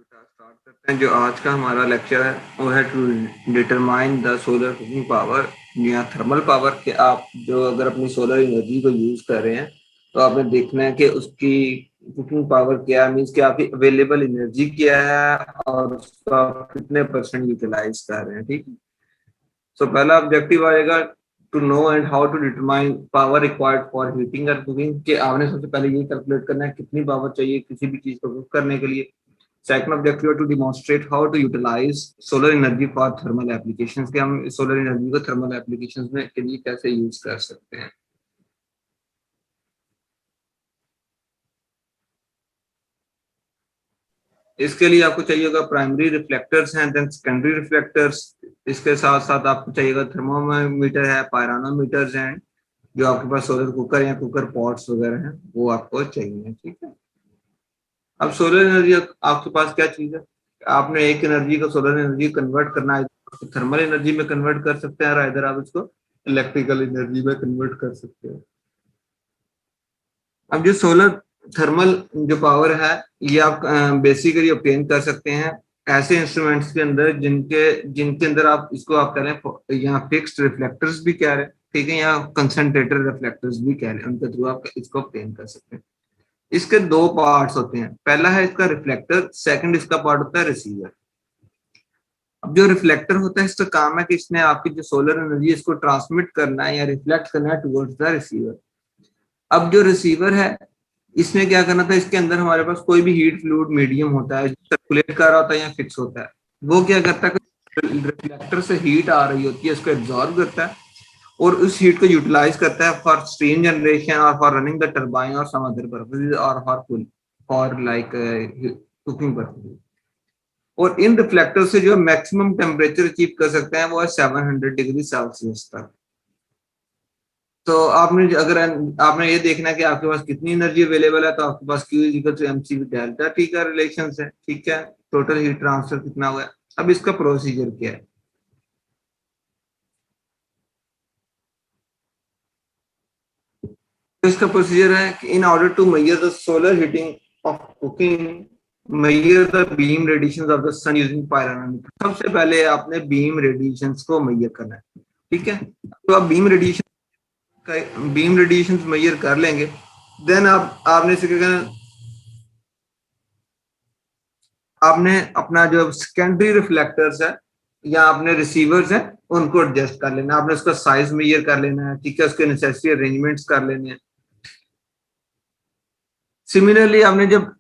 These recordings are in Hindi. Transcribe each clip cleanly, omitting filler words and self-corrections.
स्टार्ट करते हैं। जो आज का हमारा लेक्चर है वो है to determine the solar cooking power या थर्मल पावर। कि आप जो अगर अपनी सोलर एनर्जी को यूज कर रहे हैं तो आपने देखना है कि उसकी कुकिंग पावर क्या है, मीन्स कि आपकी अवेलेबल एनर्जी क्या है और उसका आप कितने परसेंट यूटिलाइज कर रहे हैं। ठीक है, सो पहला ऑब्जेक्टिव आएगा to know and how to determine power required for heating और कुकिंग। के आपने सबसे पहले ये कैलकुलेट करना है कितनी पावर चाहिए किसी भी चीज को कुक करने के लिए। Second objective to demonstrate how to utilise solar energy for thermal applications, के हम सोलर एनर्जी को थर्मल एप्लीकेशंस में के लिए कैसे यूज कर सकते हैं। इसके लिए आपको चाहिए होगा प्राइमरी रिफ्लेक्टर्स हैं, देन सेकेंडरी रिफ्लेक्टर्स। इसके साथ साथ आपको चाहिएगा थर्मोमीटर है, पायरानोमीटर्स हैं, जो आपके पास सोलर कुकर या कुकर पॉट्स वगैरह हैं वो आपको चाहिए। ठीक है, अब सोलर एनर्जी आपके पास क्या चीज है, आपने एक एनर्जी को सोलर एनर्जी कन्वर्ट करना है, थर्मल एनर्जी में कन्वर्ट कर सकते हैं और इधर आप इसको इलेक्ट्रिकल एनर्जी में कन्वर्ट कर सकते हैं। अब जो सोलर थर्मल जो पावर है ये आप बेसिकली ऑब्टेन कर सकते हैं ऐसे इंस्ट्रूमेंट्स के अंदर जिनके जिनके अंदर आप इसको आप कह रहे हैं यहाँ फिक्स्ड रिफ्लेक्टर्स भी कह रहे हैं, ठीक है, या कंसंट्रेटर रिफ्लेक्टर्स भी कह रहे हैं, उनके थ्रू आप इसको ऑब्टेन कर सकते हैं। इसके दो पार्ट्स होते हैं, पहला है इसका रिफ्लेक्टर, सेकंड इसका पार्ट होता है रिसीवर। अब जो रिफ्लेक्टर होता है इसका काम है कि इसने आपकी जो सोलर एनर्जी इसको ट्रांसमिट करना है या रिफ्लेक्ट करना है टुवर्ड्स द रिसीवर। अब जो रिसीवर है इसने क्या करना था, इसके अंदर हमारे पास कोई भी हीट फ्लूइड मीडियम होता है जो सर्कुलेट कर रहा होता है या फिक्स होता है, वो क्या करता है, रिफ्लेक्टर से हीट आ रही होती है उसको एब्जॉर्ब करता है और उस हीट को यूटिलाइज करता है फॉर स्टीम जनरेशन और फॉर रनिंग द टरबाइन और सम अदर पर्पसेस और फॉर लाइक कुकिंग पर्पसेस। और इन रिफ्लेक्टर से जो मैक्सिमम टेम्परेचर अचीव कर सकते हैं वो है 700 डिग्री सेल्सियस तक। तो आपने अगर आपने ये देखना है कि आपके पास कितनी एनर्जी अवेलेबल है, तो आपके पास Q equal to mc delta T का रिलेशन है। ठीक है, टोटल हीट ट्रांसफर कितना हुआ है। अब इसका प्रोसीजर क्या है, तो इसका प्रोसीजर है कि in order to measure the solar heating of cooking measure the beam radiations of the sun using pyranometer. सबसे पहले आपने बीम रेडिएशंस को मेजर करना है। ठीक है, तो आप बीम रेडिएशंस मेजर कर लेंगे, देन आपने इसे क्या करना, आपने अपना जो सेकेंडरी रिफ्लेक्टर्स है या अपने रिसीवर्स हैं उनको एडजस्ट कर लेना, आपने उसका साइज मेजर कर लेना है। ठीक है, उसके नेसेसरी अरेंजमेंट्स कर लेने हैं। सिमिलरली आपने जब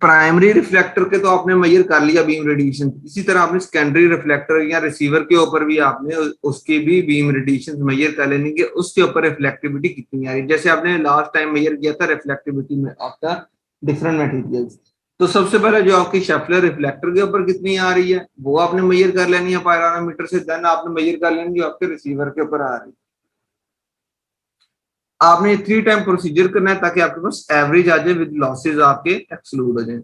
प्राइमरी रिफ्लेक्टर के तो आपने मेजर कर लिया बीम रेडिएशन, इसी तरह आपने सेकेंडरी रिफ्लेक्टर या रिसीवर के ऊपर भी आपने उसकी भी बीम रेडिएशन मेजर कर लेनी कि उसके ऊपर रिफ्लेक्टिविटी कितनी आ रही है। जैसे आपने लास्ट टाइम मेजर किया था रिफ्लेक्टिविटी में आपका डिफरेंट मटेरियल्स, तो सबसे पहले जो आपकी शेफलर रिफ्लेक्टर के ऊपर कितनी आ रही है वो आपने मेजर कर लेनी है पायरोनोमीटर से, देन आपने मेजर कर लेनी जो आपके रिसीवर के ऊपर आ रही है। आपने 3 टाइम प्रोसीजर करना है ताकि आपके पास एवरेज आ जाए विद लॉसेज आपके एक्सक्लूड हो जाए।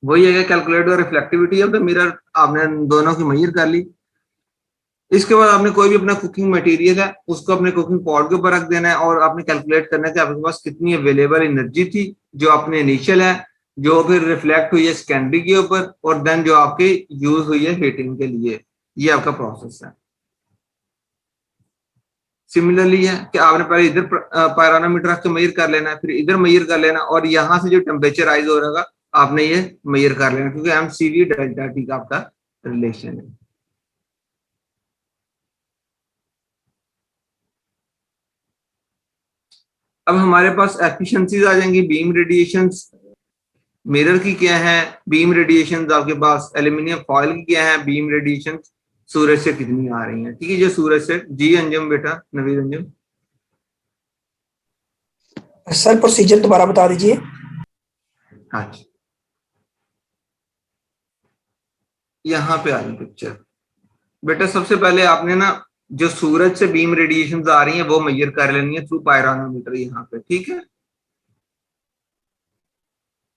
वही है calculate the reflectivity of the mirror, आपने दोनों की मेजर कर ली। इसके बाद आपने कोई भी अपना कुकिंग मटेरियल है उसको अपने कुकिंग पॉट के ऊपर रख देना है और आपने कैलकुलेट करना है कि आपके पास कितनी अवेलेबल एनर्जी थी जो अपने इनिशियल है, जो फिर रिफ्लेक्ट हुई है सेकेंडरी के ऊपर, और देन जो आपकी यूज हुई है हीटिंग के लिए। ये आपका प्रोसेस है। सिमिलरली है कि आपने पहले इधर पायरोनोमीटर रख के मेजर कर लेना है, फिर इधर मेजर कर लेना, और यहाँ से जो टेम्परेचर राइज हो रहा आपने ये मेजर कर लेना, क्योंकि mcv डेल्टा टी का आपका रिलेशन है। अब हमारे पास एफिशिएंसीज आ जाएंगी बीम रेडिएशंस। मिरर की क्या है बीम रेडिएशंस, आपके पास एल्यूमिनियम फॉयल की क्या है बीम रेडिएशंस, सूरज से कितनी आ रही हैं। ठीक है, जो सूरज से, जी अंजुम बेटा, नवीद अंजुम। सर प्रोसीजर दोबारा बता दीजिए। हाँ जी, यहाँ पे आ रही पिक्चर बेटा। सबसे पहले आपने ना जो सूरज से बीम रेडिएशंस आ रही हैं वो मेजर कर लेनी है थ्रू पायरोनोमीटर यहाँ पे। ठीक है,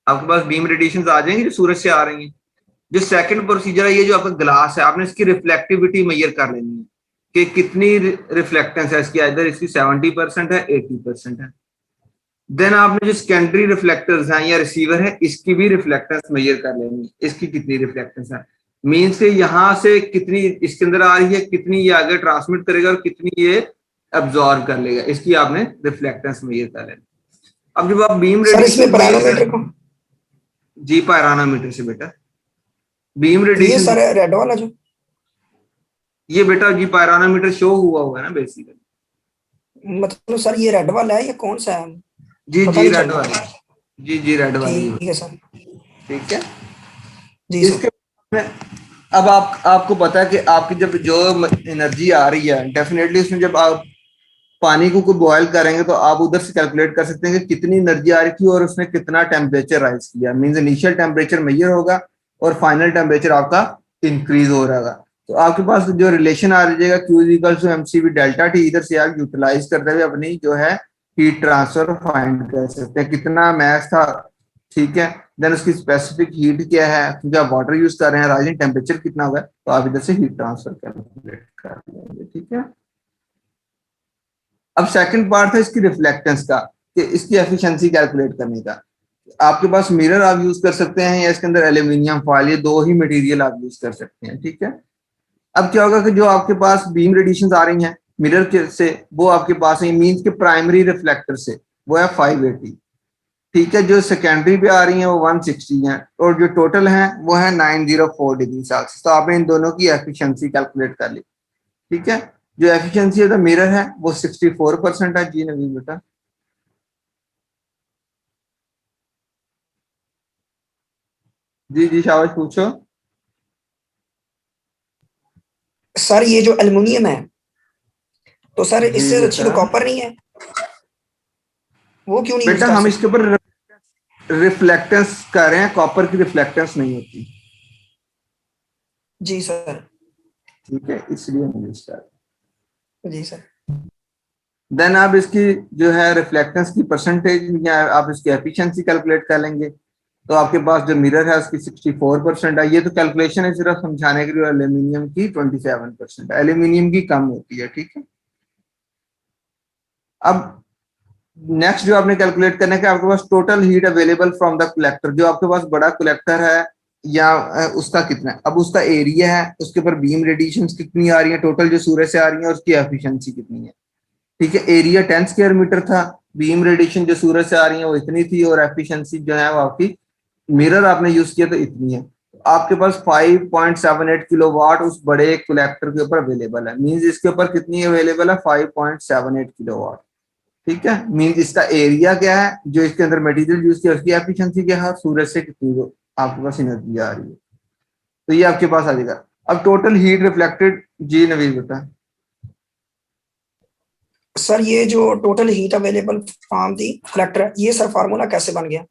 आपके पास बीम रेडिएशंस आ जाएंगी जो सूरज से आ रही हैं। जो सेकंड प्रोसीजर है, ये जो आपका ग्लास है आपने इसकी रिफ्लेक्टिविटी मेजर कर लेनी है कि कितनी रिफ्लेक्टेंस है इसकी, इधर इसकी 70% है 80% है। देन आपने जो सेकेंडरी रिफ्लेक्टर्स हैं या रिसीवर है, इसकी भी रिफ्लेक्टेंस मेजर कर लेनी, इसकी कितनी रिफ्लेक्टेंस है, मीन्स के यहाँ से कितनी इसके अंदर आ रही है, कितनी ये आगे ट्रांसमिट करेगा और कितनी ये अब्जॉर्ब कर लेगा, इसकी आपने रिफ्लेक्टेंस मेजर कर लेनी। अब जब आप बीम सर इसमें रेडिएशन पैरानोमीटर को, जी पायरानोमीटर से बेटा बीम ये रेडिएशन, सर रेड वाला जो, ये बेटा जी पायरानोमीटर शो हुआ है ना बेसिकली। मतलब सर ये रेड वाला है या कौन सा है? जी पता जी नहीं चल रेड रहा। वाली, जी रेड वाली, ठीक है सर। ठीक है। जी सर। इसके में अब आपको पता है कि आपकी जब जो एनर्जी आ रही है, डेफिनेटली उसमें जब आप पानी को बॉयल करेंगे तो आप उधर से कैलकुलेट कर सकते हैं कि कितनी एनर्जी आ रही थी और उसने कितना टेम्परेचर राइज किया, मींस इनिशियल टेम्परेचर मेजर होगा और फाइनल टेम्परेचर आपका इंक्रीज हो रहा है। तो आपके पास जो रिलेशन आ जाएगा Q equals to mCV delta T, इधर से आप यूटिलाइज करते हुए अपनी जो है हीट ट्रांसफर फाइंड कर सकते हैं, कितना मैस था, ठीक है। देन उसकी स्पेसिफिक हीट क्या है, क्योंकि आप वाटर यूज कर रहे हैं, राइजिंग टेम्परेचर कितना होगा, तो आप इधर से हीट ट्रांसफर कैलकुलेट कर लेंगे, ठीक है। अब सेकंड पार्ट है इसकी रिफ्लेक्टेंस का, कि इसकी एफिशिएंसी कैलकुलेट करने का। आपके पास मिरर आप यूज कर सकते हैं या इसके अंदर एल्यूमिनियम फॉयल, ये दो ही मटेरियल आप यूज कर सकते हैं, ठीक है। अब क्या होगा कि जो आपके पास बीम रेडिएशन आ रही हैं मिरर के से, वो आपके पास है मींस के प्राइमरी रिफ्लेक्टर से, वो है 580, ठीक है। जो सेकेंडरी पे आ रही हैं वो 160 हैं और जो टोटल है वो है 904 डिग्री सेल्सियस। तो आपने इन दोनों की एफिशिएंसी कैलकुलेट कर ली, ठीक है। जो एफिशिएंसी ऑफ द मिरर है वो 64% है। जी नवीन बेटा। जी जी शाबाश पूछो। सर ये जो एल्युमिनियम है, तो सर जी इससे अच्छी तो बेटा, कॉपर नहीं है, वो क्यों नहीं यूज बेटा कर हम सकते? इसके ऊपर रिफ्लेक्टेंस कर रहे हैं, कॉपर की रिफ्लेक्टेंस नहीं होती, जी सर। ठीक है, इसलिए हम यूज कर रहे हैं। जी सर। देन आप इसकी जो है रिफ्लेक्टेंस की परसेंटेज या आप इसकी एफिशिएंसी कैलकुलेट कर लेंगे, तो आपके पास जो मिरर है उसकी 64% है। ये तो कैलकुलेशन है सिर्फ समझाने के लिए, एल्यूमिनियम की 27% है, एल्यूमिनियम की कम होती है, ठीक है। अब नेक्स्ट जो आपने कैलकुलेट करना है कि आपके पास total heat available from the collector, जो आपके पास बड़ा कलेक्टर है या उसका कितना है, अब उसका एरिया है, उसके ऊपर बीम रेडिएशन कितनी आ रही है टोटल जो सूरज से आ रही है, उसकी एफिशिएंसी कितनी है, ठीक है। एरिया 10 स्क्वायर मीटर था, बीम रेडिएशन जो सूरज से आ रही है वो इतनी थी और एफिशिएंसी जो है वो आपकी मिरर आपने यूज किया तो इतनी है। तो आपके पास 5.78 किलोवाट उस बड़े कलेक्टर के ऊपर अवेलेबल है, मींस इसके ऊपर कितनी अवेलेबल है 5.78 किलोवाट, ठीक है। मींस इसका एरिया क्या है, जो इसके अंदर मटेरियल यूज किया उसकी एफिशिएंसी क्या है, सूरज से कितनी वो आपके पास एनर्जी आ रही है, तो ये आपके पास आ जाएगा। अब टोटल हीट रिफ्लेक्टेड, जी नवीन बेटा। सर ये जो total heat available from the collector, ये सर फार्मूला कैसे बन गया?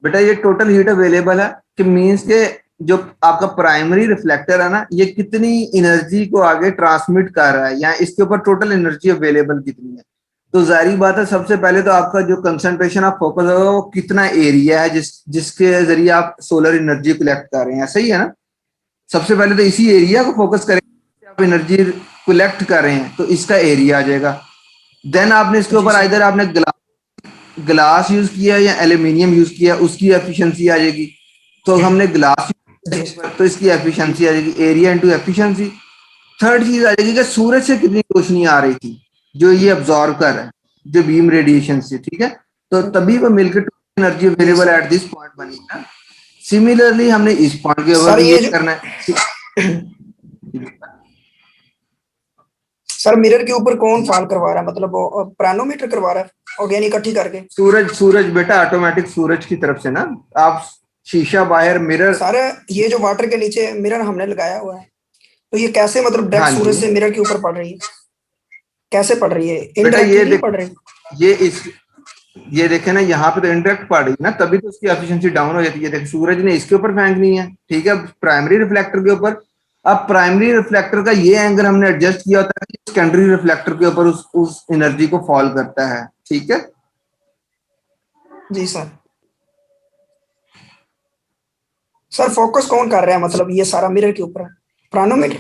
बेटा ये टोटल हीट अवेलेबल है कि मींस के जो आपका प्राइमरी रिफ्लेक्टर है ना, ये कितनी एनर्जी को आगे ट्रांसमिट कर रहा है या इसके ऊपर टोटल एनर्जी अवेलेबल कितनी है। तो जाहिर बात है सबसे पहले तो आपका जो कंसंट्रेशन ऑफ फोकस होगा वो कितना एरिया है जिसके जरिए आप सोलर एनर्जी कलेक्ट कर रहे हैं, सही है ना। सबसे पहले तो इसी एरिया को फोकस करें, आप एनर्जी कलेक्ट कर रहे हैं तो इसका एरिया आ जाएगा। देन आपने इसके जी ऊपर सर। इधर आपने ग्लास यूज किया या एल्यूमिनियम यूज किया, उसकी एफिशिएंसी आ जाएगी। तो हमने ग्लास जी सर। तो इसकी एफिशिएंसी आ जाएगी, एरिया इनटू एफिशिएंसी। थर्ड चीज आ जाएगी कि सूरज से कितनी रोशनी आ रही थी जो ये अब्सॉर्ब कर रहा है, जो बीम रेडिएशन से, ठीक है। तो तभी वो मिलकर एनर्जी जी available sir. At this point बनेगा। सिमिलरली हमने इस पॉइंट के सर ऊपर ये ये जो करना है। सर मिरर के ऊपर कौन फाल करवा रहा है, मतलब वो प्रानोमीटर करवा रहा है ऑर्गेनिक इकट्ठी करके? सूरज बेटा ऑटोमेटिक सूरज की तरफ से ना, आप शीशा बाहर मिरर। सर ये जो वाटर के नीचे मिरर हमने लगाया हुआ है, तो ये कैसे मतलब हाँ डायरेक्ट सूरज जी से मिरर के ऊपर पड़ रही है, कैसे पड़ रही है? बेटा ये इनडायरेक्टली नहीं देख, पड़ रही? ये इस ये देखे ना यहाँ पे तो इंटरेक्ट पड़ रही है ना, तभी तो उसकी एफिशिएंसी डाउन हो जाती है। देख सूरज ने इसके ऊपर फेंकनी है, ठीक है, प्राइमरी रिफ्लेक्टर के ऊपर। अब प्राइमरी रिफ्लेक्टर का ये एंगल हमने एडजस्ट किया होता है कि सेकेंडरी रिफ्लेक्टर के ऊपर उस एनर्जी को फॉल करता है, ठीक है। जी सर। सर फोकस कौन कर रहा है, मतलब ये सारा मिरर के ऊपर है, प्रानोमीटर?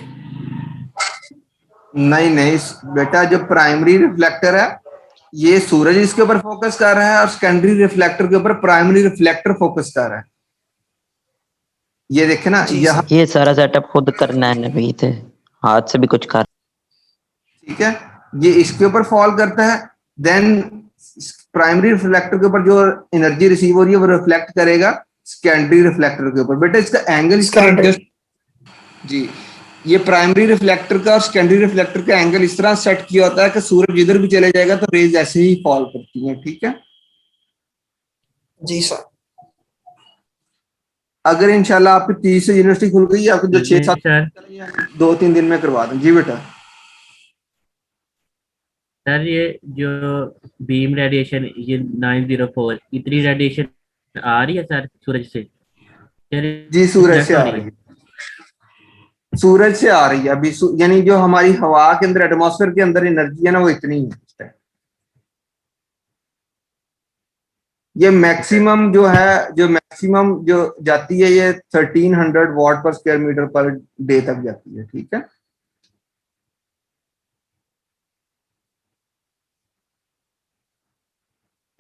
नहीं नहीं बेटा, जो प्राइमरी रिफ्लेक्टर है ये सूरज इसके ऊपर फोकस कर रहा है और सेकेंडरी रिफ्लेक्टर के ऊपर प्राइमरी रिफ्लेक्टर फोकस कर रहा है। ये देखे ना, जी यहाँ सर। ये सारा सेटअप खुद करना है नवीद, हाथ से भी कुछ कर। ठीक है, ये इसके ऊपर फॉल करता है, देन प्राइमरी रिफ्लेक्टर के ऊपर जो एनर्जी रिसीव हो रही है वो रिफ्लेक्ट करेगा सेकेंडरी रिफ्लेक्टर के ऊपर। बेटा इसका एंगल इस तरह सेकेंडरी। एडजस्ट, जी ये प्राइमरी रिफ्लेक्टर का और सेकेंडरी रिफ्लेक्टर का एंगल इस तरह सेट किया होता है कि सूरज जिधर भी चले जाएगा तो रेज ऐसे ही फॉल करती है। ठीक है, जी सर। अगर इंशाल्लाह आपकी 30 से यूनिवर्सिटी खुल गई है, आपको जो 6-7 सर 2-3 दिन में करवा दें। जी बेटा। सर ये जो बीम रेडिएशन ये 904 इतनी रेडिएशन आ रही है सर सूरज से? जी सूरज से आ रही है, सूरज से आ रही है अभी। यानी जो हमारी हवा के अंदर एटमॉस्फेयर के अंदर एनर्जी है ना वो इतनी है इस टाइम। ये मैक्सिमम जो है, जो मैक्सिमम जो जाती है ये 1300 वॉट पर स्क्वायर मीटर पर डे तक जाती है। ठीक है,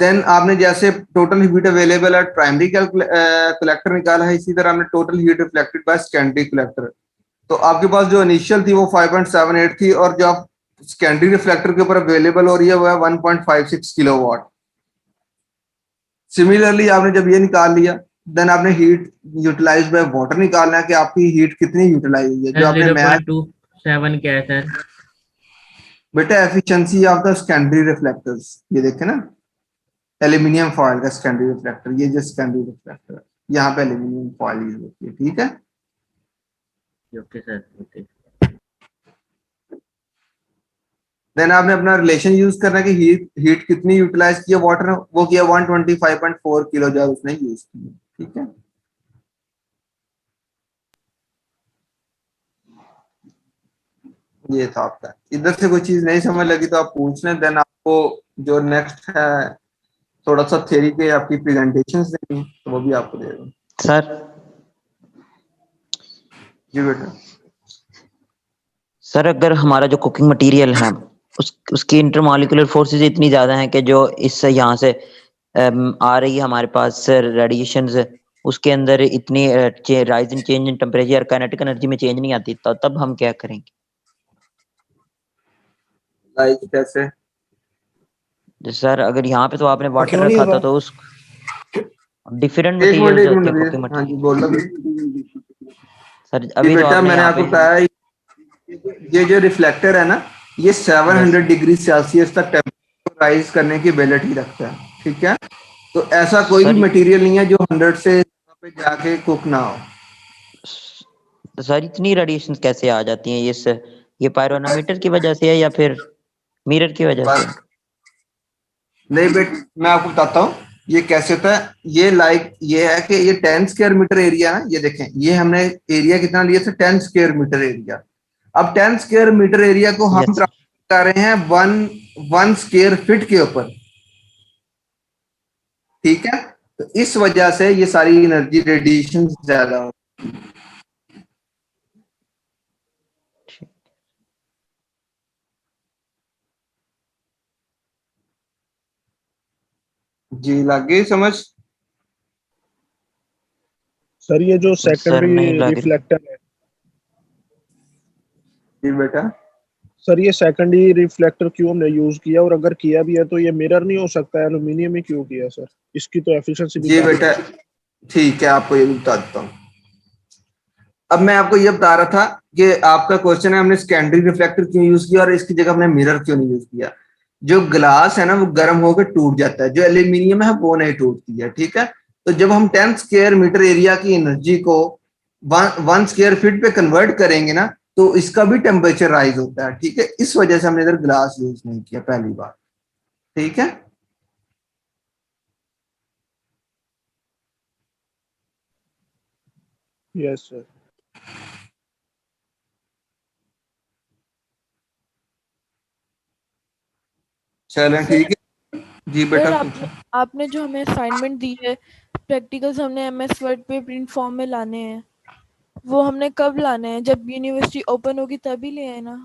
देन आपने जैसे total heat available at primary collector निकाला है, इसी तरह हमने total heat reflected by secondary collector. तो आपके पास जो इनिशियल थी वो 5.78 थी और जो आप सेकेंडरी रिफ्लेक्टर के ऊपर अवेलेबल हो रही है वो है 1.56 किलोवाट। सिमिलरली आपने जब ये निकाल लिया, देन आपने हीट यूटिलाइज बाय वाटर निकालना है कि आपकी हीट कितनी यूटिलाइज हुई है। जो आपने मैथ 0.27 क्या है सर? बेटा efficiency of the secondary reflectors, ये देखे ना, एल्यूमिनियम फॉयल का सेकेंडरी रिफ्लेक्टर, ये जो सेकेंडरी रिफ्लेक्टर है यहाँ पे एल्यूमिनियम फॉयल यूज होती है। ठीक है, ओके सर ओके। देन आपने अपना रिलेशन यूज करना है कि हीट हीट कितनी यूटिलाइज की है वाटर ने, वो किया 125.4 किलो जूल उसने यूज की। ठीक है, ये था आपका। इधर से कोई चीज नहीं समझ लगी तो आप पूछ लें, देन आपको जो नेक्स्ट है थोड़ा सा थ्योरी के आपकी प्रेजेंटेशंस देनी है, तो वो भी आपको दे दूँ। सर जी बेटा। सर अगर हमारा जो कुकिंग मटेरियल है उसकी इंटरमॉलिक्यूलर फोर्सेस इतनी ज्यादा हैं कि जो इस यहाँ से आ रही है हमारे पास रेडिएशंस, उसके अंदर इतनी rise in change in temperature kinetic energy में चेंज नहीं आती, तो तब हम क्या करेंगे? लाइक कैसे? सर अगर यहाँ पे तो आपने वाटर क्यों नहीं रखा होगा? था तो उस डिफरेंट एक मिनट मटेरियल्स एक होते हैं मिनट, कुकिंग हाँ जी मटेरियल। बोलो। सर जी अभी तो बेटा आपने मैंने यहाँ आपको पे बताया ये जो रिफ्लेक्टर है ना, ये 700 डिग्री सेल्सियस तक टेम्परेचर राइज करने की एबिलिटी रखता है। ठीक है, तो ऐसा कोई भी सर मटेरियल नहीं है जो 100 से पे जाके कुक ना हो। तो सर इतनी रेडिएशन कैसे आ जाती हैं? ये पायरोनोमीटर की वजह से है या फिर मिरर की वजह से बस है? नहीं बेट, मैं आपको बताता हूँ ये कैसे होता है। ये ये है कि ये 10 स्क्वायर मीटर एरिया है। ये देखें, ये हमने एरिया कितना लिया था, 10 स्क्वायर मीटर एरिया। अब 10 स्क्वायर मीटर एरिया को हम यस ट्रांसफर कर रहे हैं वन स्क्वायर फीट के ऊपर। ठीक है, तो इस वजह से ये सारी एनर्जी रेडिएशन ज्यादा हो। जी लग गई समझ? सर ये जो सर सेकेंडरी नहीं लग रही। रिफ्लेक्टर है, जी बेटा। सर ये सेकेंडरी रिफ्लेक्टर क्यों हमने यूज किया, और अगर किया भी है तो ये मिरर नहीं हो सकता है, एल्यूमिनियम ही क्यों किया सर? इसकी तो एफिशिएंसी भी जी काफी बेटा ठीक है, आपको ये भी बता देता हूँ। अब मैं आपको ये बता रहा था कि आपका क्वेश्चन है हमने सेकेंडरी रिफ्लेक्टर क्यों यूज किया और इसकी जगह हमने मिरर क्यों नहीं यूज किया। जो ग्लास है ना वो गर्म होकर टूट जाता है, जो एल्यूमिनियम है वो नहीं टूटती है। ठीक है, तो जब हम 10 स्क्वायर मीटर एरिया की एनर्जी को वन स्क्वायर फीट पे कन्वर्ट करेंगे ना, तो इसका भी टेम्परेचर राइज होता है। ठीक है, इस वजह से हमने इधर ग्लास यूज नहीं किया पहली बार। ठीक है, यस सर। चलें ठीक है। जी बेटा सर पूछो। आपने जो हमें असाइनमेंट दी है, प्रैक्टिकल्स हमने एमएस वर्ड पे प्रिंट फॉर्म में लाने हैं, वो हमने कब लाने हैं? जब यूनिवर्सिटी ओपन होगी तभी ले आए ना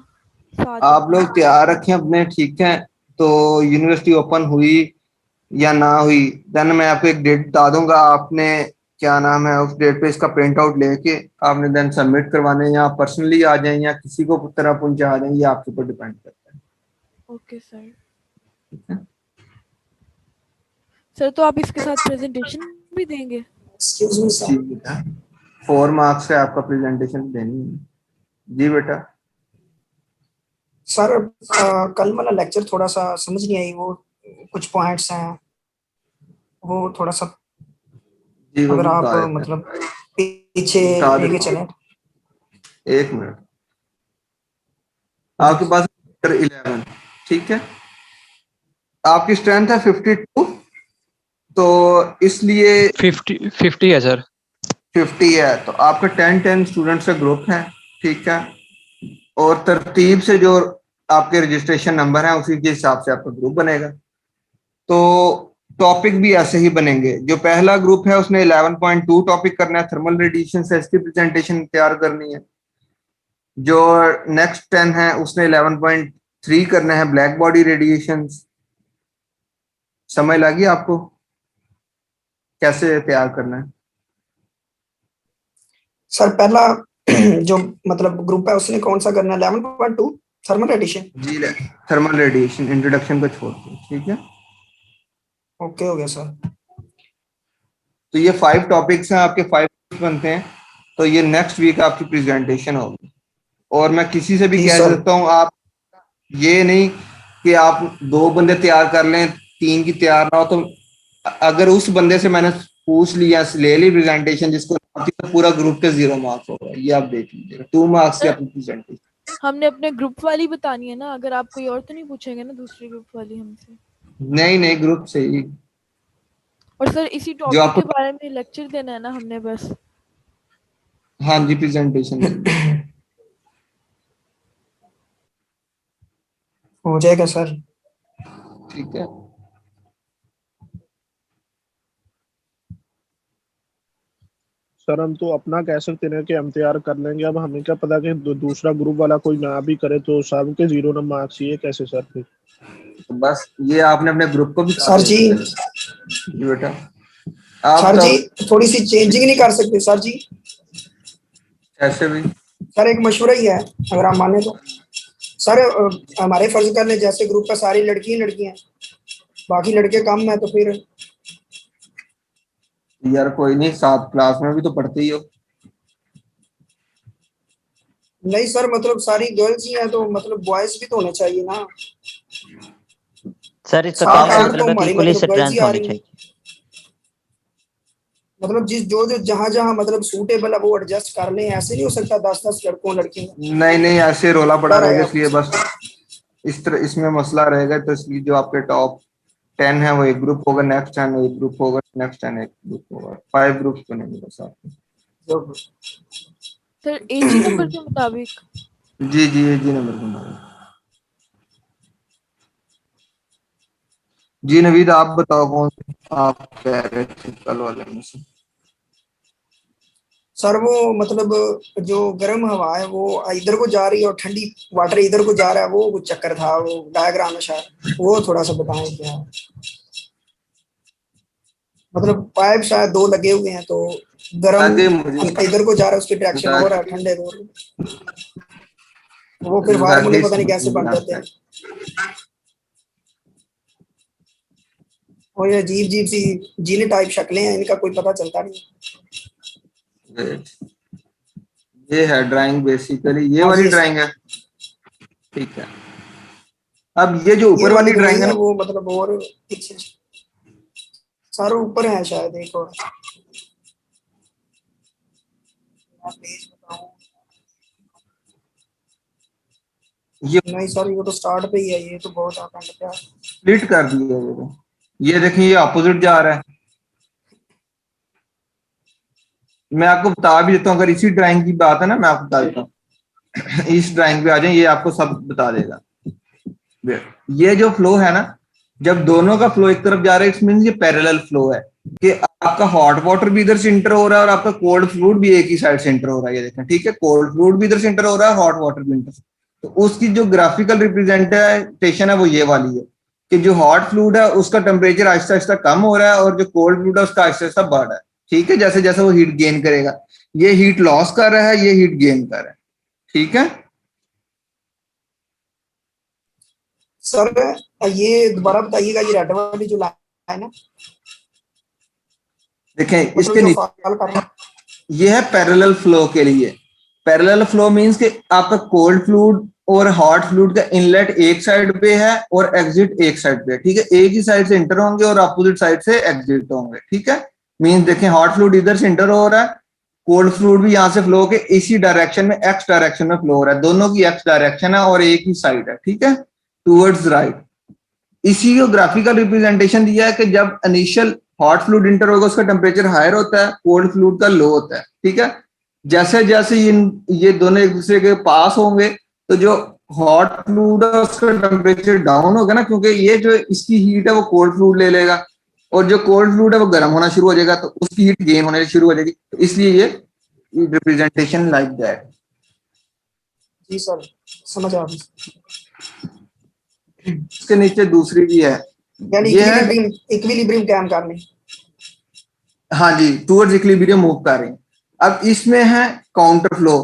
साथ आप अपने। लोग तैयार रखें अपने, ठीक है, तो यूनिवर्सिटी ओपन हुई या ना हुई, देन मैं आपको एक डेट बता दूंगा, आपने क्या नाम है उस डेट पे इसका प्रिंट आउट लेके आपने देन सबमिट करवाने, या पर्सनली आ जाए या किसी को तरह पहुंचा दें, ये आपके ऊपर डिपेंड करता है। Okay sir. ठीक है? सर तो आप इसके साथ प्रेजेंटेशन भी देंगे? Excuse me sir. जी बेटा, 4 मार्क्स से आपका प्रेजेंटेशन देनी है। जी बेटा। सर कल वाला लेक्चर थोड़ा सा समझ नहीं आई, वो कुछ पॉइंट्स हैं वो थोड़ा सा जी वो अगर भी आप बता देते हैं। मतलब पीछे बता लेके देता चलें। हूँ, 1 मिनट। आपके पास 11, ठीक है, आपकी स्ट्रेंथ है 52, तो इसलिए 50 है सर। 50 है, तो आपका 10 स्टूडेंट्स का ग्रुप है, ठीक है, और तरतीब से जो आपके रजिस्ट्रेशन नंबर है उसी के हिसाब से आपका ग्रुप बनेगा। तो टॉपिक भी ऐसे ही बनेंगे। जो पहला ग्रुप है उसने 11.2 टॉपिक करना है, थर्मल रेडिएशन से इसकी प्रेजेंटेशन तैयार करनी है। जो नेक्स्ट 10 है उसने 11.3 करना है, ब्लैक बॉडी रेडिएशन। समझ लगी आपको कैसे तैयार करना है? सर पहला जो मतलब ग्रुप है उसने कौन सा करना है? 11.2 थर्मल रेडिएशन। जी, थर्मल रेडिएशन इंट्रोडक्शन को छोड़ के, ठीक है। ओके हो गया सर। तो ये 5 टॉपिक्स हैं आपके, 5 बनते हैं। तो ये नेक्स्ट वीक आपकी प्रेजेंटेशन होगी, और मैं किसी से भी जी कह सर। सकता हूँ, आप ये नहीं कि आप 2 बंदे तैयार कर लें, 3 की तैयार ना हो, तो अगर उस बंदे से मैंने पूछ लिया, ले ली प्रेजेंटेशन जिसको आती, तो पूरा ग्रुप के 0 मार्क्स होगा। ये आप देख लीजिएगा, 2 मार्क्स की अपनी प्रेजेंटेशन। हमने अपने ग्रुप वाली बतानी है ना, अगर आप कोई और तो नहीं पूछेंगे ना दूसरी ग्रुप वाली हमसे? नहीं ग्रुप से ही। और सर इसी जो टॉपिक आपको, के बारे में लेक्चर देना है ना हमने बस? हाँ जी, प्रेजेंटेशन हो जाएगा सर। ठीक है। सर हम तो अपना कह सकते हैं कि हम तैयार कर लेंगे। अब हमें क्या पता कि दूसरा ग्रुप वाला कोई ना भी करे तो सब के 0 मार्क्स, ये कैसे सर फिर? तो बस ये आपने अपने ग्रुप को भी सर जी। जी बेटा, आप सर जी तब थोड़ी सी चेंजिंग नहीं कर सकते सर जी? ऐसे भी सर एक मशवरा ही है अगर आप माने तो। सर हमारे फर्ज कर ले जैसे ग्रुप का सारी लड़कियां बाकी लड़के कम है, तो फिर यार कोई नहीं, 7 क्लास में भी तो पढ़ते ही हो। नहीं सर, मतलब सारी गर्ल्स ही हैं तो मतलब बॉयज भी तो होने चाहिए ना। सर इसका 7 कहने का 8 तो मतलब है कि हमारी इक्वली मतलब गर्ल्स ही स्ट्रेंथ आ होनी रही हैं। चाहिए। मतलब जिस जो जहां मतलब सूटेबल है वो एडजस्ट कर लें, ऐसे नहीं हो सकता 10 लड़कों लड़कियों नहीं ऐसे रोला पड़ा डर है रहेगा, इसलिए आपको। बस इस तरह इसमें मसला रहेगा। तो इसलिए जो आपके टॉप 10 है वो एक ग्रुप होगा, नेक्स्ट 10 एक ग्रुप होगा, नेक्स्ट 10 एक ग्रुप होगा, 5 ग्रुप्स बनेंगे बस आपके। सर एजी नंबर के मुताबिक? जी नंबर बना। जी नवीद, आप बताओ कौन आप कह रहे थे कल वाले में से? सर वो मतलब जो गर्म हवा है वो इधर को जा रही है और ठंडी वाटर इधर को जा रहा है, वो कुछ चक्कर था, वो डायग्राम है शायद, वो थोड़ा सा बताएं क्या। मतलब पाइप शायद 2 लगे हुए हैं, तो गर्म आगे मुझे हल्का इधर को जा रहा है, उसकी डायरेक्शन हो रहा है, ठंडे को, वो फिर फार्मूले पता नहीं कैसे बन जाते हैं। और ये अजीब अजीब सी जीने टाइप शक्लें हैं, इनका कोई पता चलता नहीं। ये है ड्राइंग, बेसिकली ये हाँ वाली जी। ड्राइंग है, ठीक है। अब ये जो ये ऊपर वाली तो ड्राइंग नहीं है है, ना, वो मतलब और पीछे सारे ऊपर है शायद एक और। पेज बताऊं? ये नहीं सर ये तो स्टार्ट पे ही है, ये तो बहुत आसान है। स्प्लिट कर दिया है तो। ये देखिए ये अपोजिट जा रहा है। मैं आपको बता भी देता हूँ, अगर इसी ड्राइंग की बात है ना, मैं आपको बता देता हूँ। इस ड्राइंग पे आ जाए, ये आपको सब बता देगा। ये जो फ्लो है ना, जब दोनों का फ्लो एक तरफ जा रहा है, इट मींस ये पैरेलल फ्लो है, कि आपका हॉट वाटर भी इधर से इंटर हो रहा है और आपका कोल्ड फ्लूइड भी एक ही साइड से इंटर हो रहा है। ये देखें, ठीक है, कोल्ड फ्लूइड भी इधर से इंटर हो रहा है, हॉट वाटर भी इंटर। तो उसकी जो ग्राफिकल रिप्रेजेंटेशन है वो ये वाली है। कि जो हॉट फ्लूइड है उसका टेम्परेचर आहिस्ता आहिस्ता कम हो रहा है और जो कोल्ड फ्लूइड है उसका आहिस्ता आहिस्ता बढ़ रहा है। ठीक है, जैसे जैसे वो हीट गेन करेगा, ये हीट लॉस कर रहा है, ये हीट गेन कर रहा है। ठीक है, सर ये दोबारा बताइएगा, ये रेड वाली जो लाइन है, देखें मतलब इसके जो नीचे फॉल कर रहा है। ये है पैरेलल फ्लो के लिए। पैरेलल फ्लो मींस कि आपका कोल्ड फ्लूइड और हॉट फ्लूइड का इनलेट एक साइड पे है और एग्जिट एक साइड पे है। ठीक है, एक ही साइड से इंटर होंगे और अपोजिट साइड से एग्जिट होंगे। ठीक है, मींस देखें हॉट फ्लूइड इधर से इंटर हो रहा है, कोल्ड फ्लूइड भी यहां से फ्लो के इसी डायरेक्शन में एक्स डायरेक्शन में फ्लो हो रहा है, दोनों की एक्स डायरेक्शन है और एक ही साइड है। ठीक है, टूवर्ड्स राइट। इसी को ग्राफिकल रिप्रेजेंटेशन दिया है कि जब इनिशियल हॉट फ्लूइड इंटर होगा उसका टेम्परेचर हायर होता है, कोल्ड फ्लूइड का लो होता है। ठीक है, जैसे जैसे ये दोनों एक दूसरे के पास होंगे तो जो हॉट फ्लूइड है उसका टेम्परेचर डाउन होगा ना, क्योंकि ये जो इसकी हीट है वो कोल्ड फ्लूइड ले लेगा और जो कोल्ड फ्लूइड है वो गर्म होना शुरू हो जाएगा, तो उसकी हीट गेन होने शुरू हो जाएगी। तो इसलिए ये रिप्रेजेंटेशन लाइक दैट। जी सर, समझ आ गई। इसके नीचे दूसरी भी है, यानी ये है इक्विलिब्रियम कायम करने। हाँ जी, टूवर्ड्स इक्विलिब्रियम मूव कर रही है। अब इसमें है काउंटर फ्लो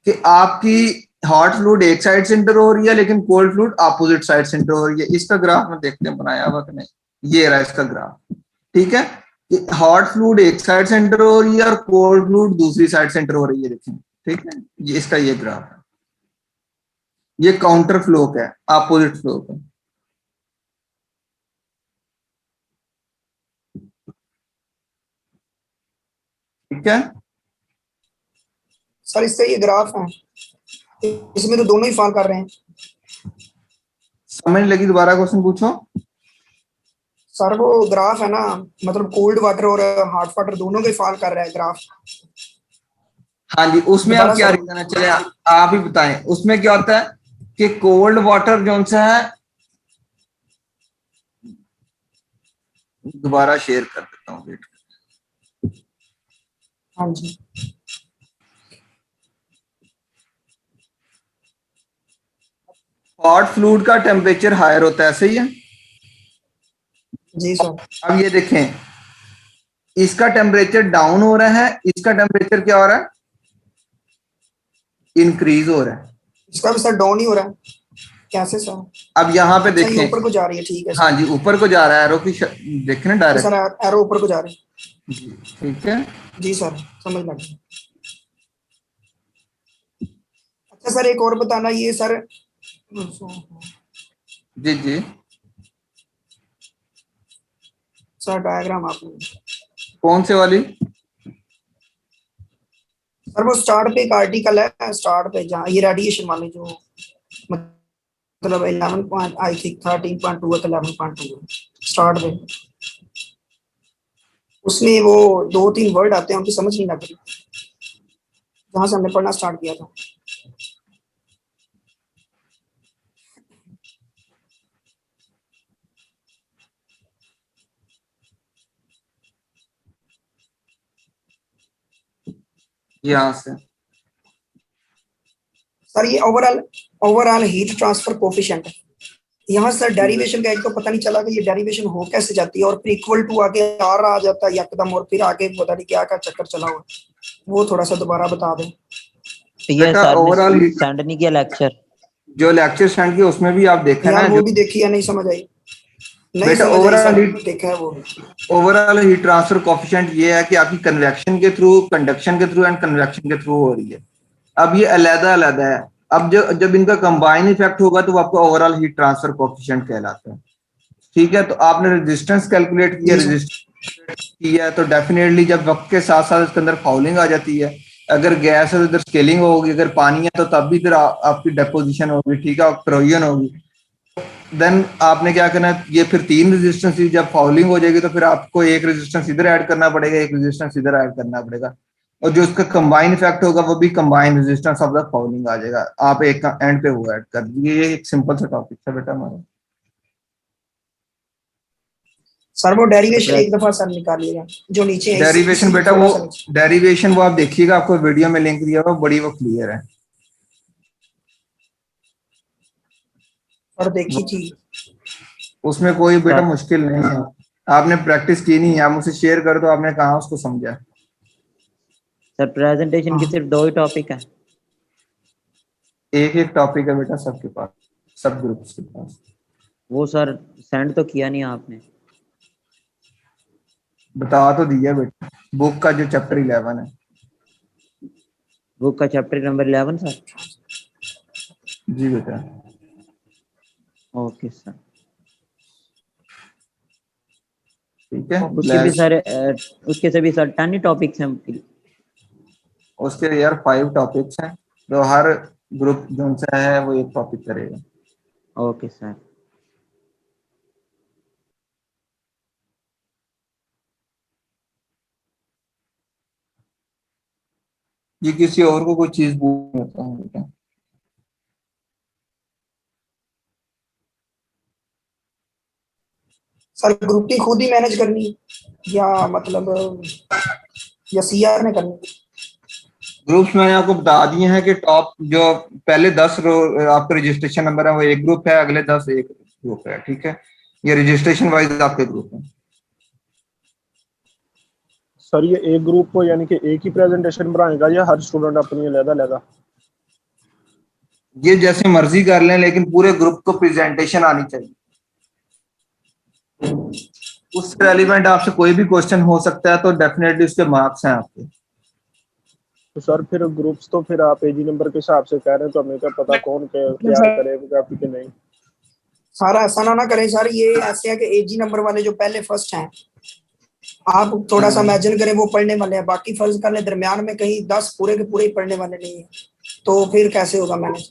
कि आपकी हॉट फ्लूइड एक साइड से इंटर हो रही है लेकिन कोल्ड फ्लूइड अपोजिट साइड से इंटर हो रही है। इसका ग्राफ में देखते हैं बनाया हुआ कि नहीं, ये रहा इसका ग्राफ। ठीक है, कि हॉट फ्लूइड एक साइड से इंटर हो रही है और कोल्ड फ्लूइड दूसरी साइड से इंटर हो रही है, देखें। ठीक है, ये इसका ये ग्राफ है, ये काउंटर फ्लो का है, अपोजिट फ्लो का। ठीक है, सर इसका ये ग्राफ है, इसमें तो दोनों ही फॉल कर रहे हैं। समझ लगी? दोबारा क्वेश्चन पूछो। सर वो ग्राफ है ना, मतलब कोल्ड वाटर और हॉट वाटर दोनों के फॉल कर रहा है ग्राफ। हाँ जी, उसमें दोबारा आप क्या सर। रीजन है, चले आप ही बताएं। उसमें क्या होता है कि कोल्ड वाटर जो सा है, दोबारा शेयर कर देता हूँ, वेट। हाँ जी, हॉट फ्लूइड का टेम्परेचर हायर होता है, सही है। जी सर। अब ये देखें, इसका टेम्परेचर डाउन हो रहा है, इसका टेम्परेचर क्या हो रहा है, इंक्रीज हो रहा है। इसका भी सर डाउन ही हो रहा है, कैसे सर? अब यहाँ पे अच्छा, ये देखें, ऊपर को जा रही है, ठीक है हाँ सर। जी, ऊपर को जा रहा है, एरो की देखें ना तो डायरेक्ट। सर एरो ऊपर को जा रहे हैं। जी, ठीक है। जी सर, समझ लग गई। अच्छा सर, एक और बताना, ये सर जी जी, सर डायग्राम आपने, कौन से वाली? सर वो स्टार्ट पे एक आर्टिकल है, स्टार्ट पे जहाँ ये रेडिएशन वाले जो मतलब 11 पॉइंट आई थिंक 13.2 है, 11.2 स्टार्ट पे, उसमें वो 2-3 वर्ड आते हैं, उनकी समझ नहीं लग रही जहाँ से हमने पढ़ना स्टार्ट किया था। यहाँ से सर ये ओवरऑल हीट ट्रांसफर कोफिशिएंट है। यहाँ सर डेरिवेशन का एक तो पता नहीं चला कि ये डेरिवेशन हो कैसे जाती है, और फिर इक्वल टू आगे आर आ जाता है एकदम, और फिर आगे पता नहीं क्या क्या चक्कर चला हुआ, वो थोड़ा सा दोबारा बता दें। ये बेटा, सर ओवरऑल ने सेंड नहीं किया लेक्चर, जो लेक्चर सेंड किया उसमें भी आप देखा ना, यार वो जो भी देखी है, नहीं समझ आई, नहीं बेटा समझ आई ओवरऑल सर, हीट, देखा है वो। ओवरऑल हीट ट्रांसफर कोफिशिएंट ये है कि आपकी कन्वेक्शन के थ्रू, कंडक्शन के थ्रू एंड कन्वेक्शन के थ्रू हो रही है। अब ये अलग अलग है, अब जब इनका कंबाइन इफेक्ट होगा तो वो आपको ओवरऑल हीट ट्रांसफर कोफिशिएंट कहलाता है। ठीक है, तो आपने रेजिस्टेंस कैलकुलेट किया, रेजिस्टेंस किया तो डेफिनेटली जब वक्त के साथ साथ इसके अंदर फाउलिंग आ जाती है। अगर गैस है तो इधर स्केलिंग होगी, अगर पानी है तो तब भी इधर आपकी डेपोजिशन होगी। ठीक है, क्रोजन होगी। देन आपने क्या करना है, ये फिर 3 रेजिस्टेंस, जब फाउलिंग हो जाएगी तो फिर आपको एक रेजिस्टेंस इधर ऐड करना पड़ेगा, एक रेजिस्टेंस इधर ऐड करना पड़ेगा, और जो उसका कंबाइन इफेक्ट होगा वो भी combine resistance of the fouling आ जाएगा। आप एक एंड पे वो ऐड कर दीजिए। ये एक सिंपल सा टॉपिक था बेटा हमारा। सर वो डेरिवेशन एक दफा सर निकालिएगा जो नीचे है, डेरिवेशन बेटा, वो डेरिवेशन वो आप देखिएगा, आपको वीडियो में लिंक दिया हुआ, बड़ी वो क्लियर है। और देखी थी उसमें कोई बेटा सर मुश्किल नहीं है, आपने प्रैक्टिस की नहीं है, आप मुझसे शेयर करो तो आपने कहाँ उसको समझा। सर प्रेजेंटेशन की हाँ। सिर्फ 2 ही टॉपिक है। एक एक टॉपिक है बेटा सबके पास, सब ग्रुप्स के पास। वो सर सेंड तो किया नहीं आपने। बता तो दिया बेटा, बुक का जो चैप्टर 11 है। बुक का चैप्टर नंबर 11 सर। जी बेटा। Okay sir. ठीक है उसके भी सर उसके सभी सर 10 ही टॉपिक्स हैं। उसके यार 5 टॉपिक्स हैं, तो हर ग्रुप जो सा है वो एक टॉपिक करेगा। Okay sir. ये किसी और को कोई चीज पूछ लेता हूँ बेटा। सर ग्रुपिंग खुद ही मैनेज करनी है या मतलब या सीआर ने करनी है? ग्रुप्स मैंने आपको बता दिए हैं कि टॉप जो पहले 10 रो आपके रजिस्ट्रेशन नंबर है वो एक ग्रुप है, अगले 10 एक ग्रुप है। ठीक है, ये रजिस्ट्रेशन वाइज आपके ग्रुप है। सर ये एक ग्रुप को यानी कि एक ही प्रेजेंटेशन बनाएगा या हर स्टूडेंट अपनी अलग अलग? ये जैसे मर्जी कर लें, लेकिन पूरे ग्रुप को प्रेजेंटेशन आनी चाहिए। उससे रेलिवेंट आपसे कोई भी क्वेश्चन हो सकता है, तो डेफिनेटली उसके मार्क्स हैं आपके। तो सर फिर ग्रुप्स तो फिर आप एजी नंबर के हिसाब से कह रहे हैं, तो हमें क्या पता कौन तैयार करेगा कि नहीं? सारा ऐसा ना करें सर, ये ऐसे है कि एजी नंबर वाले जो पहले फर्स्ट हैं, आप थोड़ा सा इमेजिन करें वो पढ़ने वाले हैं, बाकी फर्ज कर ले दरमियान में कहीं 10 पूरे के पूरे ही पढ़ने वाले नहीं है, तो फिर कैसे होगा मैनेज?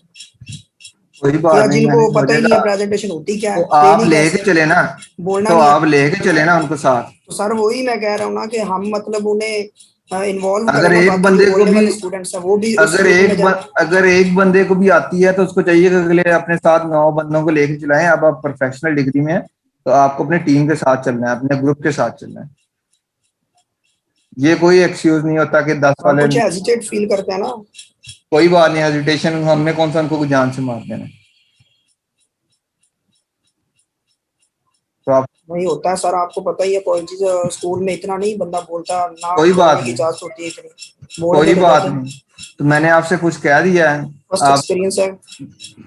कोई बात या नहीं, जिनको मैनेज हो पता ही नहीं जाएगा। है प्रेजेंटेशन होती क्या तो है, आप देनी लेके कैसे, चले ना, बोलना तो नहीं आप है। लेके चले ना उनको साथ। तो सर वही मैं कह रहा हूँ ना कि हम मतलब उन्हें इन्वॉल्व करें अगर ना, एक बाकी जो बंदे को बोलने भी वाले स्टूडेंट्स हैं वो भी उस ग्रुप में जाए। अगर एक बंदे को भी आती है तो उसको चाहिए कि अगले अपने साथ 9 बंदों को लेके चलाएं। अब आप प्रोफेशनल डिग्री में है, तो आपको अपने टीम के साथ चलना है, अपने ग्रुप के साथ चलना है। ये कोई एक्सक्यूज नहीं होता कि 10 और वाले। कुछ हेजिटेट फील करते हैं ना। कोई बात नहीं, हेजिटेशन हमने कौन सा उनको जान से मार देना है। तो आप वही होता है सर, आपको पता ही है कॉलेज स्कूल में इतना नहीं बंदा बोलता ना, कोई बात बोलने की नहीं, इजाजत होती है इतनी, बोल कोई के बात देते नहीं, तो मैंने आपसे कुछ कह दिया है। फर्स्ट आप एक्सपीरियंस है।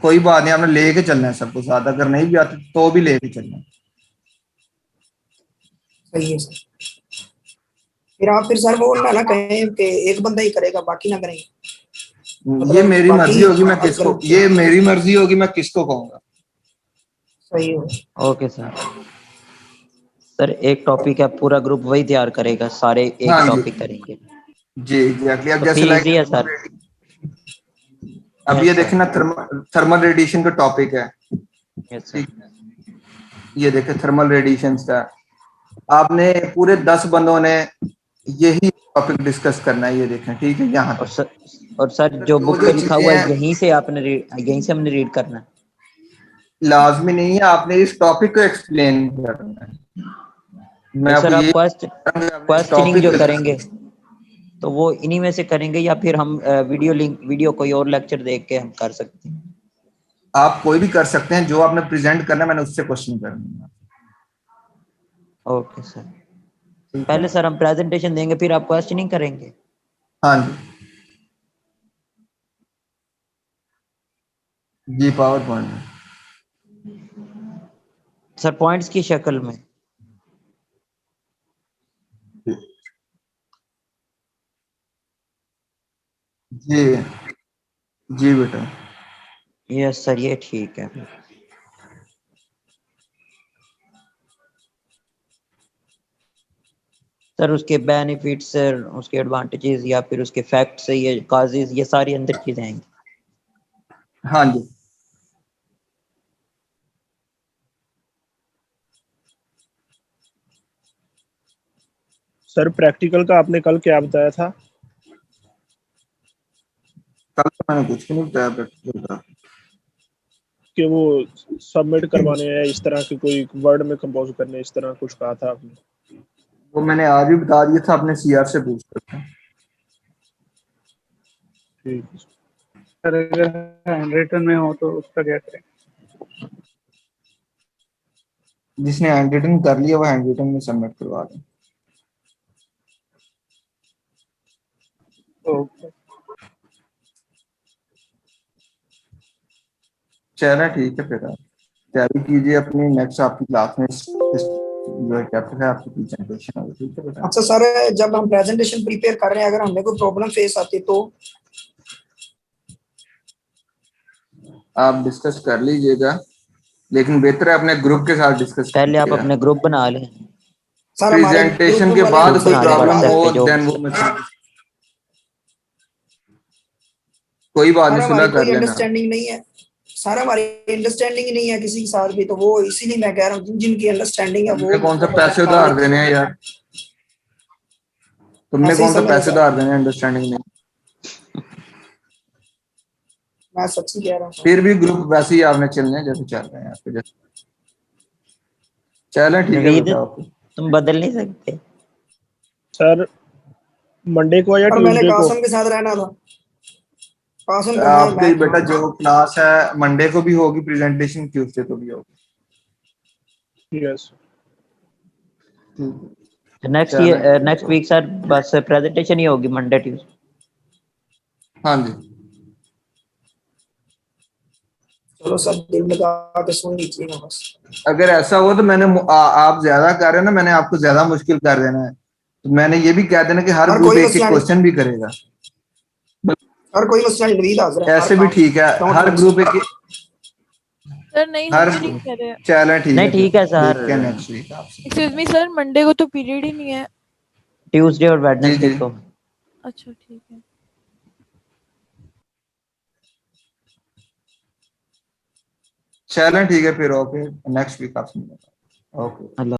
कोई बात नहीं, आपने लेके चलना है सब कुछ साथ, अगर नहीं भी आते तो भी लेके चलना है। सही है सर। फिर आप फिर सर वो ना ना कहें कि एक बंदा ही करेगा बाकी ना करेंगे, ये मतलब मेरी बाकी मर्जी होगी, मैं हर किसको, ग्रुप के। ये मेरी मर्जी होगी, मैं किसको कहूंगा। सही हो। Okay sir. सर एक टॉपिक है, पूरा ग्रुप वही तैयार करेगा, सारे एक हाँ जी, टॉपिक करेंगे। जी एग्जैक्टली। अब तो जैसे फिर लाइक इजी है सर। अब ये यस सर। देखे ना, थर्मल रेडिएशन का टॉपिक है। Yes sir. ठीक, ये देखे थर्मल रेडिएशन का, आपने पूरे 10 बंदों ने यही टॉपिक डिस्कस करना है। ये देखें, ठीक है, यहाँ और तक। सर, और सर तो जो जो बुक जो पे लिखा चीजें हुआ है हैं यहीं से हमने रीड करना है। लाजमी नहीं है, आपने इस टॉपिक को एक्सप्लेन करना है। मैं तो आपको सर आप ये आपने इस क्वेश्चनिंग टॉपिक जो को करेंगे तो वो इन्हीं में से करेंगे, या फिर हम वीडियो कोई और लेक्चर देख के हम कर सकते हैं? आप कोई भी कर सकते हैं, जो आपने प्रेजेंट करना है मैंने उससे क्वेश्चन करना है। Okay sir. ठीक है, पहले सर हम प्रेजेंटेशन देंगे, फिर आप क्वेश्चनिंग करेंगे। हाँ जी, जी पावर पॉइंट में। सर पॉइंट्स की शक्ल में। जी, जी बेटा। यस सर, ये ठीक है। सर उसके बेनिफिट्स, उसके एडवांटेजेस या फिर उसके फैक्ट्स, ये काजेज, ये सारी अंदर चीजें आएंगी। हाँ जी, सर प्रैक्टिकल का आपने कल क्या बताया था? कल तो मैंने कुछ भी नहीं बताया प्रैक्टिकल का। कि वो सबमिट करवाने हैं इस तरह के, कोई वर्ड में कंपोज करने, इस तरह कुछ कहा था आपने। वो मैंने आज भी बता दिया था, अपने सीआर से पूछ सकते हैं। ठीक है। सर अगर हैंड रिटन में हो तो उसका क्या करें? जिसने हैंड रिटन कर लिया वो हैंड रिटन में सबमिट करवा दें। ओके चलो ठीक है, फिर आप तैयारी कीजिए अपनी, नेक्स्ट आपकी क्लास में जो चैप्टर है आपकी प्रेजेंटेशन होगी, ठीक है बेटा। अच्छा सर, जब हम प्रेजेंटेशन प्रिपेयर कर रहे हैं अगर हमें कोई प्रॉब्लम फेस आती है तो आप डिस्कस कर लीजिएगा, लेकिन बेहतर है अपने ग्रुप के साथ डिस्कस पहले आप कीजिएगा। अपने ग्रुप बना लें। सर हमारे प्रेजेंटेशन ग्रुप के वाले बाद ग्रुप कोई बना लें प्रॉब्लम WhatsApp हो पे जो देन वो कोई बात सर नहीं, हमारी सुलह कर कोई लेना। अंडरस्टैंडिंग नहीं है, सर हमारी अंडरस्टैंडिंग ही नहीं है किसी के साथ भी, तो वो इसीलिए मैं कह रहा हूँ जिनकी अंडरस्टैंडिंग है तुमने वो कौन सा पैसे उधार देने हैं यार, तुमने ऐसे ही कौन सा समझ पैसे सर, उधार देने हैं, अंडरस्टैंडिंग नहीं। मैं सच्ची कह रहा हूँ सर। फिर भी ग्रुप वैसे ही आपने चलने हैं जैसे चल रहे हैं आपके जैसे। चलो ठीक है नवीद बेटा, ओके। तुम बदल नहीं सकते। सर, मंडे को या पर मैंने ट्यूसडे को? कासम के साथ रहना था, कासम कहाँ है? आपके मैं बेटा जो क्लास है मंडे को भी होगी प्रेजेंटेशन, ट्यूसडे को भी होगी। यस ठीक है। नेक्स्ट चलो ईयर ठीक नेक्स्ट है। वीक सर बस प्रेजेंटेशन ही होगी मंडे ट्यूसडे। हाँ जी, चलो सब दिल लगा के सुन लीजिएगा बस। अगर ऐसा हो तो आप ज्यादा कर रहे हो ना, मैंने आपको ज्यादा मुश्किल कर देना है, तो मैंने ये भी कह देना कि हर और ग्रुप कोई एक एक मसला नहीं, क्वेश्चन भी करेगा। और कोई मसला नहीं, नवीद हाजिर है, ऐसे भी ठीक है, हर ग्रुप एक सर नहीं, हर हम भी नहीं कह रहे। चलो ठीक नहीं है, ठीक है सर, देखते हैं नेक्स्ट वीक आपसे। एक्सक्यूज मी सर, मंडे को तो पीरियड ही नहीं है। ट्यूसडे और जी वेडनेसडे जी, को। अच्छा ठीक है। चलो ठीक है फिर, ओके नेक्स्ट वीक आपसे मिलते हैं। ओके। अल्लाह।